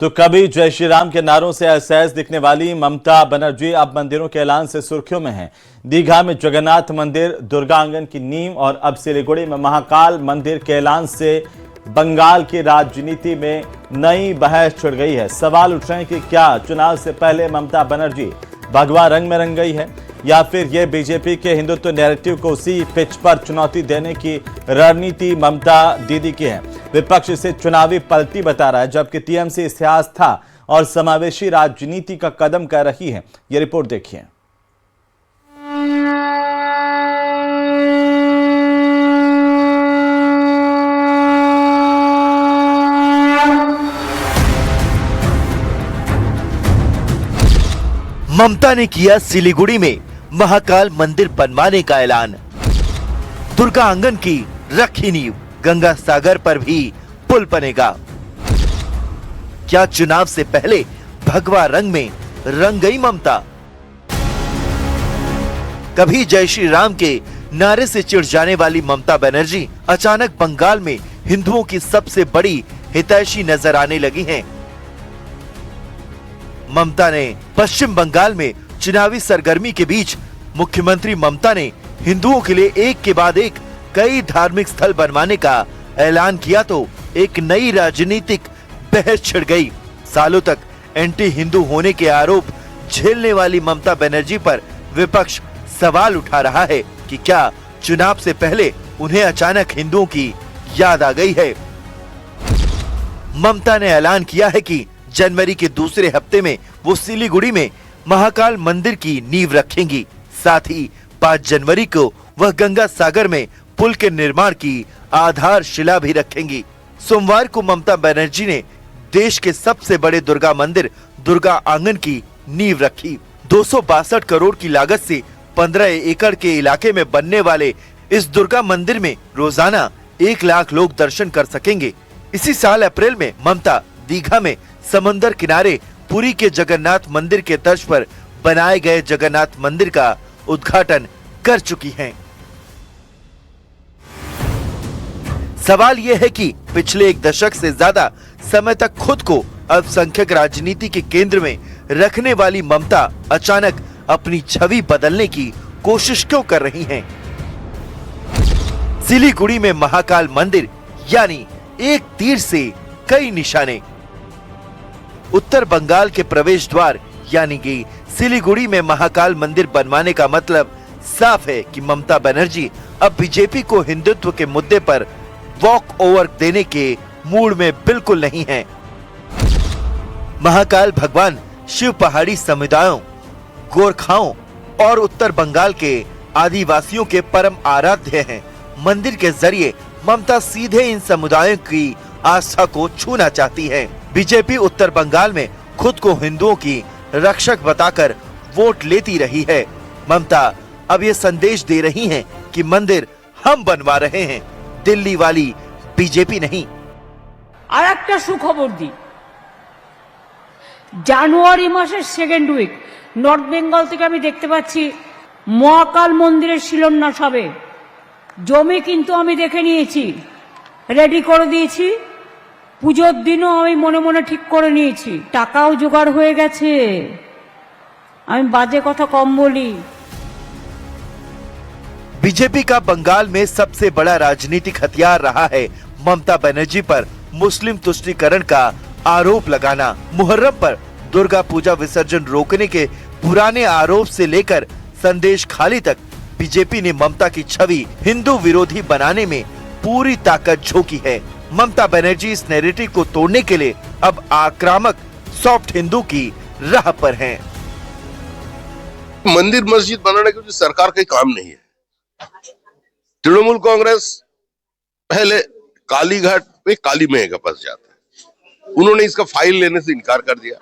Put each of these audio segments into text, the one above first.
तो कभी जय श्री राम के नारों से असहज दिखने वाली ममता बनर्जी अब मंदिरों के ऐलान से सुर्खियों में हैं। दीघा में जगन्नाथ मंदिर, दुर्गा आंगन की नींव और अब सिलीगुड़ी में महाकाल मंदिर के ऐलान से बंगाल की राजनीति में नई बहस छिड़ गई है। सवाल उठ रहे हैं कि क्या चुनाव से पहले ममता बनर्जी भगवा रंग में रंग गई है या फिर ये बीजेपी के हिंदुत्व नैरेटिव को उसी पिच पर चुनौती देने की रणनीति ममता दीदी की है। विपक्ष इसे चुनावी पलटी बता रहा है, जबकि टीएमसी इतिहास था और समावेशी राजनीति का कदम कर रही है। ये रिपोर्ट देखिए। ममता ने किया सिलीगुड़ी में महाकाल मंदिर बनवाने का ऐलान। दुर्गा आंगन की रखी नींव, गंगा सागर पर भी पुल बनेगा। क्या चुनाव से पहले भगवा रंग में रंग गई ममता? कभी जय श्री राम के नारे से चिढ़ जाने वाली ममता बनर्जी अचानक बंगाल में हिंदुओं की सबसे बड़ी हितैषी नजर आने लगी हैं। ममता ने पश्चिम बंगाल में चुनावी सरगर्मी के बीच मुख्यमंत्री ममता ने हिंदुओं के लिए एक के बाद एक कई धार्मिक स्थल बनवाने का ऐलान किया तो एक नई राजनीतिक बहस छिड़ गई। सालों तक एंटी हिंदू होने के आरोप झेलने वाली ममता बनर्जी पर विपक्ष सवाल उठा रहा है कि क्या चुनाव से पहले उन्हें अचानक हिंदुओं की याद आ गई है। ममता ने ऐलान किया है कि जनवरी के दूसरे हफ्ते में वो सिलीगुड़ी में महाकाल मंदिर की नींव रखेंगी। साथ ही 5 जनवरी को वह गंगा सागर में पुल के निर्माण की आधारशिला भी रखेंगी। सोमवार को ममता बनर्जी ने देश के सबसे बड़े दुर्गा मंदिर दुर्गा आंगन की नींव रखी। 262 करोड़ की लागत से 15 एकड़ के इलाके में बनने वाले इस दुर्गा मंदिर में रोजाना 1 लाख लोग दर्शन कर सकेंगे। इसी साल अप्रैल में ममता दीघा में समुद्र किनारे पुरी के जगन्नाथ मंदिर के तर्ज पर बनाए गए जगन्नाथ मंदिर का उद्घाटन कर चुकी हैं। सवाल यह है कि पिछले 1 दशक से ज्यादा समय तक खुद को अल्पसंख्यक राजनीति के केंद्र में रखने वाली ममता अचानक अपनी छवि बदलने की कोशिश क्यों कर रही हैं? सिलीगुड़ी में महाकाल मंदिर यानी एक तीर से कई निशाने। उत्तर बंगाल के प्रवेश द्वार यानी कि सिलीगुड़ी में महाकाल मंदिर बनवाने का मतलब साफ है कि ममता बनर्जी अब बीजेपी को हिंदुत्व के मुद्दे पर वॉक ओवर देने के मूड में बिल्कुल नहीं है। महाकाल भगवान शिव पहाड़ी समुदायों, गोरखाओं और उत्तर बंगाल के आदिवासियों के परम आराध्य हैं। मंदिर के जरिए ममता सीधे इन समुदायों की आस्था को छूना चाहती है। बीजेपी उत्तर बंगाल में खुद को हिंदुओं की रक्षक बताकर वोट लेती रही है। ममता अब ये संदेश दे रही हैं कि मंदिर हम बनवा रहे हैं, दिल्ली वाली बीजेपी नहीं। আর একটা সুখবর দি, জানুয়ারি মাসের সেকেন্ড উইক নর্থ বেঙ্গল থেকে আমি দেখতে পাচ্ছি মহাকাল মন্দিরের শিলান্যাস হবে। জমি কিন্তু আমি দেখে নিয়েছি, রেডি করে দিয়েছি। পুজোর দিনও আমি মনে মনে ঠিক করে নিয়েছি, টাকাও জোগাড় হয়ে গেছে। আমি বাজে কথা কম বলি। बीजेपी का बंगाल में सबसे बड़ा राजनीतिक हथियार रहा है ममता बनर्जी पर मुस्लिम तुष्टीकरण का आरोप लगाना। मुहर्रम पर दुर्गा पूजा विसर्जन रोकने के पुराने आरोप से लेकर संदेश खाली तक बीजेपी ने ममता की छवि हिंदू विरोधी बनाने में पूरी ताकत झोंकी है। ममता बनर्जी इस नैरेटिव को तोड़ने के लिए अब आक्रामक सॉफ्ट हिंदू की राह पर हैं। मंदिर मस्जिद बनाने की सरकार का काम नहीं है। तृणमूल कांग्रेस पहले कालीघाट पे काली मैया के पास जाता है, उन्होंने इसका फाइल लेने से इनकार कर दिया।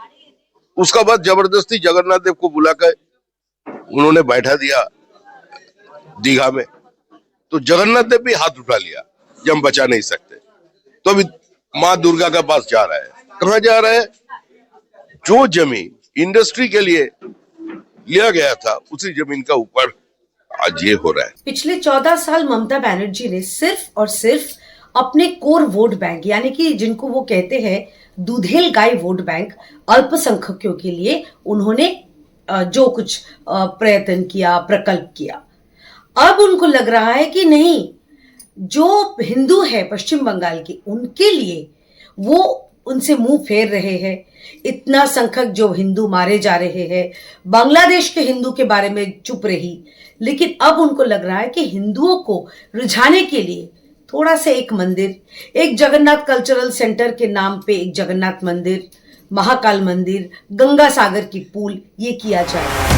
उसका बाद जबरदस्ती जगन्नाथ देव को बुलाकर उन्होंने बैठा दिया दीघा में, तो जगन्नाथ देव भी हाथ उठा लिया कि हम बचा नहीं सकते। तो अभी माँ दुर्गा के पास जा रहा है। कहाँ जा रहा है? जो जमीन इंडस्ट्री के लिए लिया गया था उसी जमीन का ऊपर आज ये हो रहा है। पिछले 14 साल ममता बनर्जी ने सिर्फ और सिर्फ अपने कोर वोट बैंक यानी कि जिनको वो कहते हैं दूधेल गाय वोट बैंक अल्पसंख्यकों के लिए उन्होंने जो कुछ प्रयत्न किया, प्रकल्प किया, अब उनको लग रहा है कि नहीं, जो हिंदू है पश्चिम बंगाल के, उनके लिए वो उनसे मुंह फेर रहे हैं। इतना संख्यक जो हिंदू मारे जा रहे हैं, बांग्लादेश के हिंदू के बारे में चुप रही, लेकिन अब उनको लग रहा है कि हिंदुओं को रिझाने के लिए थोड़ा सा एक मंदिर, एक जगन्नाथ कल्चरल सेंटर के नाम पे एक जगन्नाथ मंदिर, महाकाल मंदिर, गंगा सागर की पुल, ये किया जाए।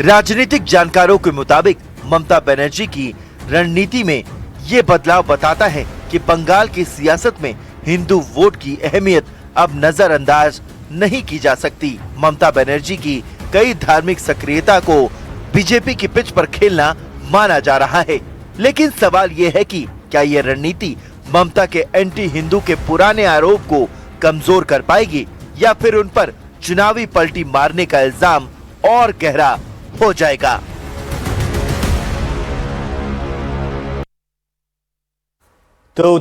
राजनीतिक जानकारों के मुताबिक ममता बनर्जी की रणनीति में ये बदलाव बताता है कि बंगाल की सियासत में हिंदू वोट की अहमियत अब नजरअंदाज नहीं की जा सकती। ममता बनर्जी की कई धार्मिक सक्रियता को बीजेपी की पिच पर खेलना माना जा रहा है, लेकिन सवाल ये है कि क्या ये रणनीति ममता के एंटी हिंदू के पुराने आरोप को कमजोर कर पाएगी या फिर उन पर चुनावी पलटी मारने का इल्जाम और गहरा हो जाएगा। तो